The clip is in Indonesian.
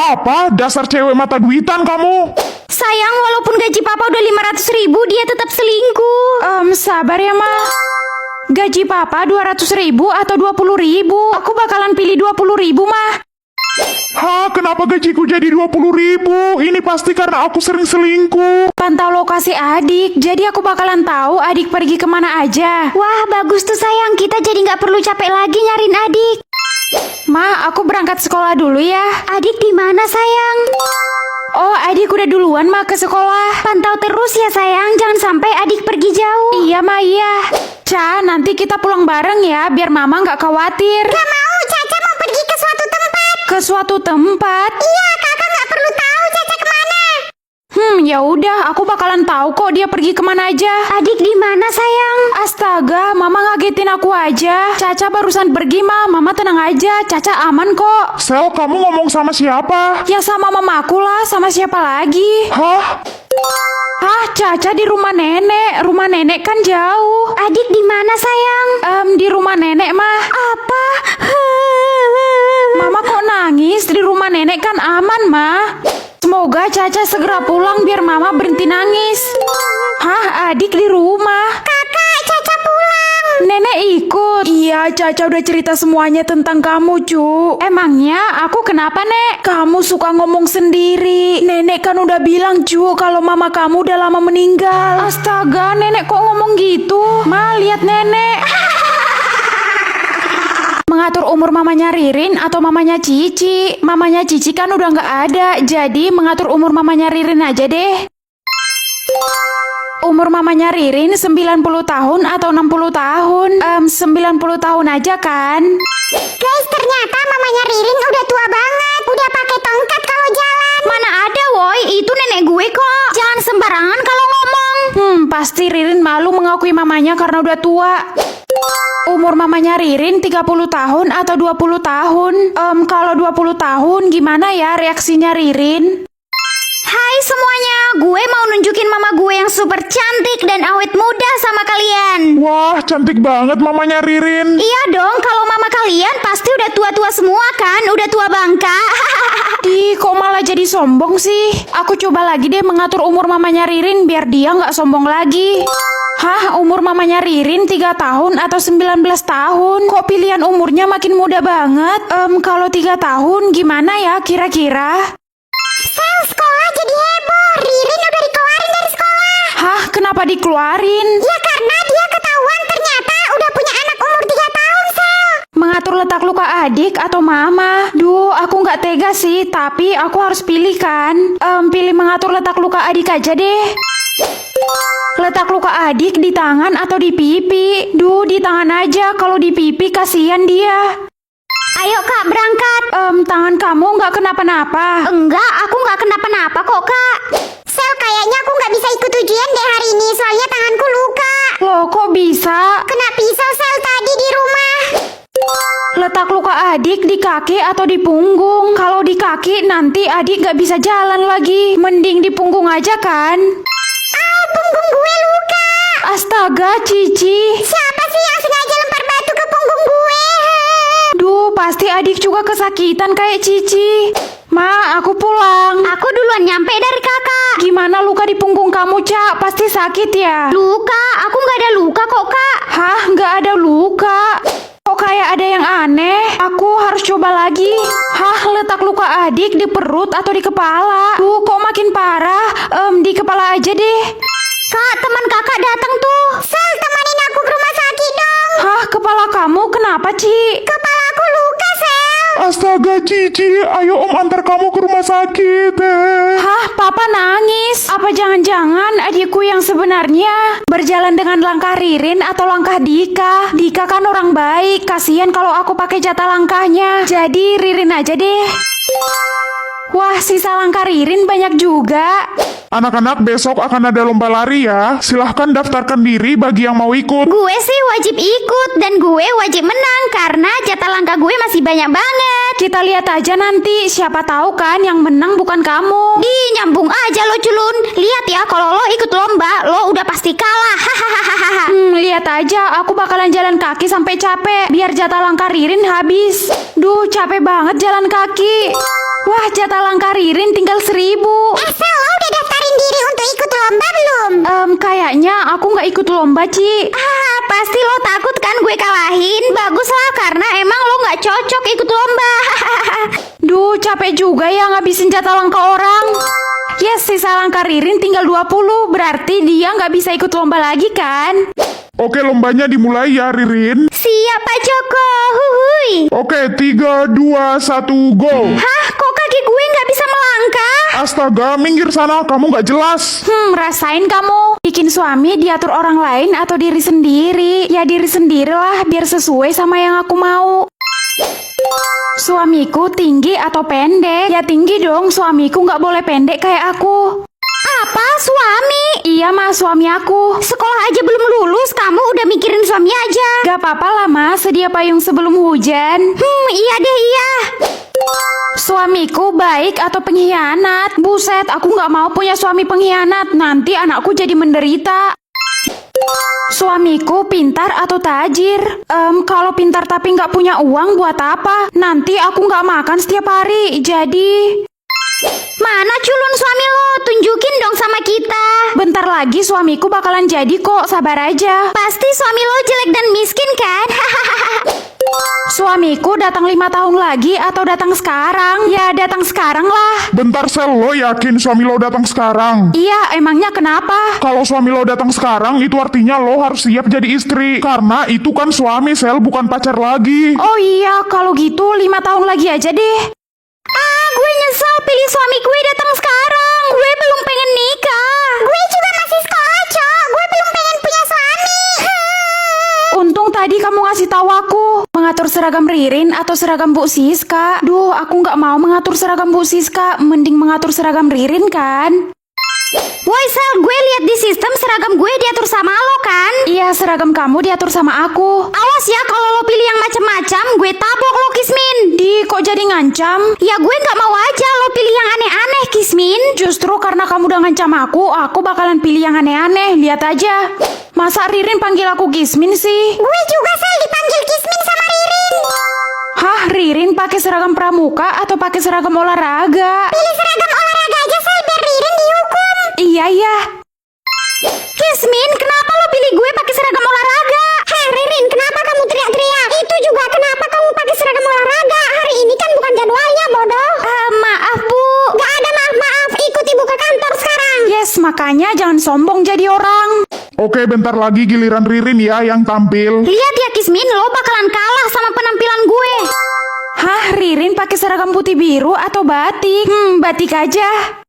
Apa? Dasar cewek mata duitan kamu. Sayang, walaupun gaji papa udah 500.000, dia tetap selingkuh. Sabar ya, Ma. Gaji papa 200.000 atau 20.000? Aku bakalan pilih 20.000, Ma. Hah, kenapa gajiku jadi 20.000? Ini pasti karena aku sering selingkuh. Pantau lokasi adik, jadi aku bakalan tahu adik pergi kemana aja. Wah, bagus tuh sayang. Kita jadi nggak perlu capek lagi nyariin adik. Ma, aku berangkat sekolah dulu ya. Adik di mana sayang? Oh, adik udah duluan, Ma, ke sekolah. Pantau terus ya sayang, jangan sampai adik pergi jauh. Iya, Ma, iya. Ca, nanti kita pulang bareng ya, biar Mama nggak khawatir. Gak mau, Caca mau pergi ke suatu tempat. Ke suatu tempat? Iya, kakak nggak perlu tahu Caca kemana. Ya udah, aku bakalan tahu kok dia pergi kemana aja. Adik di mana sayang? Astaga, Mama ngagetin aku aja. Caca barusan pergi, Ma. Mama tenang aja, Caca aman kok. Sel, kamu ngomong sama siapa? Ya sama mamaku lah, sama siapa lagi? Hah? Caca di rumah nenek. Rumah nenek kan jauh. Adik di mana sayang? Di rumah nenek, Ma. Apa? Mama kok nangis? Di rumah nenek kan aman, Ma. Semoga Caca segera pulang biar Mama berhenti nangis. Adik di rumah. Kakak, Caca pulang. Nenek ikut. Iya, Caca udah cerita semuanya tentang kamu, Cu. Emangnya aku kenapa, Nek? Kamu suka ngomong sendiri. Nenek kan udah bilang, Cu, kalau mama kamu udah lama meninggal. Astaga, nenek kok ngomong gitu? Ma, lihat nenek. Mengatur umur mamanya Ririn atau mamanya Cici. Mamanya Cici kan udah nggak ada, jadi mengatur umur mamanya Ririn aja deh. Umur mamanya Ririn 90 tahun atau 60 tahun? 90 tahun aja kan? Guys, ternyata mamanya Ririn udah tua banget. Udah pakai tongkat kalau jalan. Mana ada, woi, itu nenek gue kok. Jangan sembarangan kalau ngomong. Pasti Ririn malu mengakui mamanya karena udah tua. Umur mamanya Ririn 30 tahun atau 20 tahun? Kalau 20 tahun gimana ya reaksinya Ririn? Hai semuanya, gue mau nunjukin mama gue yang super cantik dan awet muda sama kalian. Wah, cantik banget mamanya Ririn. Iya dong, kalau mama kalian pasti udah tua-tua semua kan? Udah tua bangka. Kok malah jadi sombong sih? Aku coba lagi deh mengatur umur mamanya Ririn biar dia nggak sombong lagi. Umur mamanya Ririn 3 tahun atau 19 tahun? Kok pilihan umurnya makin muda banget? Kalau 3 tahun gimana ya kira-kira? Sel, sekolah jadi heboh. Ririn udah dikeluarin dari sekolah. Kenapa dikeluarin? Ya karena dia ketahuan ternyata udah punya anak umur 3 tahun, Sel. Mengatur letak luka adik atau mama? Duh, aku nggak tega sih, tapi aku harus pilih kan? Pilih mengatur letak luka adik aja deh. Letak luka adik di tangan atau di pipi? Duh, di tangan aja, kalau di pipi kasihan dia. Ayo kak, berangkat. Tangan kamu nggak kenapa-napa? Enggak, aku nggak kenapa-napa kok kak. Sel, kayaknya aku nggak bisa ikut ujian deh hari ini, soalnya tanganku luka. Loh, kok bisa? Kena pisau Sel tadi di rumah. Letak luka adik di kaki atau di punggung? Kalau di kaki nanti adik nggak bisa jalan lagi. Mending di punggung aja kan? Punggung gue luka. Astaga, Cici. Siapa sih yang sengaja lempar batu ke punggung gue? Duh, pasti adik juga kesakitan kayak Cici. Ma, aku pulang. Aku duluan nyampe dari kakak. Gimana luka di punggung kamu, Cak? Pasti sakit ya? Luka? Aku nggak ada luka kok kak. Nggak ada luka. Kok kayak ada yang aneh? Aku harus coba lagi. Letak luka adik di perut atau di kepala? Duh, kok makin parah? Di kepala aja deh. Kak, teman kakak datang tuh. Sel, temenin aku ke rumah sakit dong. Kepala kamu kenapa, Ci? Kepala aku luka, Sel. Astaga, Cici, ayo om antar kamu ke rumah sakit. Papa nangis. Apa jangan-jangan adikku yang sebenarnya berjalan dengan langkah Ririn atau langkah Dika? Dika kan orang baik, kasihan kalau aku pakai jatah langkahnya. Jadi Ririn aja deh. Wah, sisa langkah Ririn banyak juga. Anak-anak, besok akan ada lomba lari ya. Silahkan daftarkan diri bagi yang mau ikut. Gue sih wajib ikut dan gue wajib menang karena jatah langkah gue masih banyak banget. Kita lihat aja nanti, siapa tahu kan yang menang bukan kamu. Nyambung aja lo culun. Lihat ya, kalau lo ikut lomba, lo udah pasti kalah. Hahaha. Lihat aja, aku bakalan jalan kaki sampai capek biar jatah langkah Ririn habis. Duh, capek banget jalan kaki. Wah, jatah langkah Ririn tinggal 1000. Sel, lo udah daftarin diri untuk ikut lomba belum? Kayaknya aku nggak ikut lomba, Ci. Pasti lo takut kan gue kalahin? Baguslah, karena emang lo nggak cocok ikut lomba. Duh, capek juga ya ngabisin jatah langkah orang. Yes, sisa langkah Ririn tinggal 20. Berarti dia nggak bisa ikut lomba lagi kan? Oke, lombanya dimulai ya, Ririn. Siap, Pak Joko. Huhui. Oke, 3, 2, 1, go. Hah, kok kaki gue nggak bisa melangkah? Astaga, minggir sana, kamu nggak jelas. Rasain kamu. Bikin suami diatur orang lain atau diri sendiri? Ya diri sendirilah, biar sesuai sama yang aku mau. Suamiku tinggi atau pendek? Ya tinggi dong, suamiku nggak boleh pendek kayak aku. Apa, suami? Iya mas, suami aku. Sekolah aja belum lulus, kamu udah mikirin suami aja. Gak apa-apa lah mas, sedia payung sebelum hujan. Iya deh, iya. Suamiku baik atau pengkhianat? Buset, aku nggak mau punya suami pengkhianat. Nanti anakku jadi menderita. Suamiku pintar atau tajir? Kalau pintar tapi nggak punya uang buat apa? Nanti aku nggak makan setiap hari. Jadi... Mana culun suami lo? Tunjukin dong sama kita. bentar lagi suamiku bakalan jadi kok, sabar aja. Pasti suami lo jelek dan miskin kan? Suamiku datang 5 tahun lagi atau datang sekarang? Ya datang sekarang lah. Bentar, Sel, lo yakin suami lo datang sekarang? Iya, emangnya kenapa? Kalau suami lo datang sekarang, itu artinya lo harus siap jadi istri. Karena itu kan suami, Sel, bukan pacar lagi. Oh iya, kalau gitu 5 tahun lagi aja deh. Gue nyesel pilih suami gue datang sekarang. Gue belum pengen nikah. Gue juga masih sekolah, Cok. Gue belum pengen punya suami. Untung tadi kamu ngasih tahu aku. Mengatur seragam Ririn atau seragam Bu Siska? Duh, aku nggak mau mengatur seragam Bu Siska. Mending mengatur seragam Ririn kan? Woi Sel, gue lihat di sistem seragam gue diatur sama lo kan? Iya, seragam kamu diatur sama aku. Awas ya kalau lo pilih yang macam-macam, gue tabok lo Kismin. Di, kok jadi ngancam? Ya gue nggak mau aja lo pilih yang aneh-aneh Kismin. Justru karena kamu udah ngancam aku bakalan pilih yang aneh-aneh. Lihat aja. Masa Ririn panggil aku Kismin sih? Gue juga Sel dipanggil Kismin sama Ririn. Hah, Ririn pakai seragam pramuka atau pakai seragam olahraga? Pilih seragam olahraga aja Sel biar Ririn dihukum. Iya. Kismin, kenapa lo pilih gue pakai seragam olahraga? Hei Ririn, kenapa kamu teriak-teriak? Itu juga kenapa kamu pakai seragam olahraga? Hari ini kan bukan jadwalnya, bodoh. Maaf Bu. Gak ada maaf-maaf, ikut ibu ke kantor sekarang. Yes, makanya jangan sombong jadi orang. Oke, bentar lagi giliran Ririn ya yang tampil. Lihat ya Kismin, lo bakalan kalah sama penampilan gue. Hah, Ririn pakai seragam putih biru atau batik? Batik aja.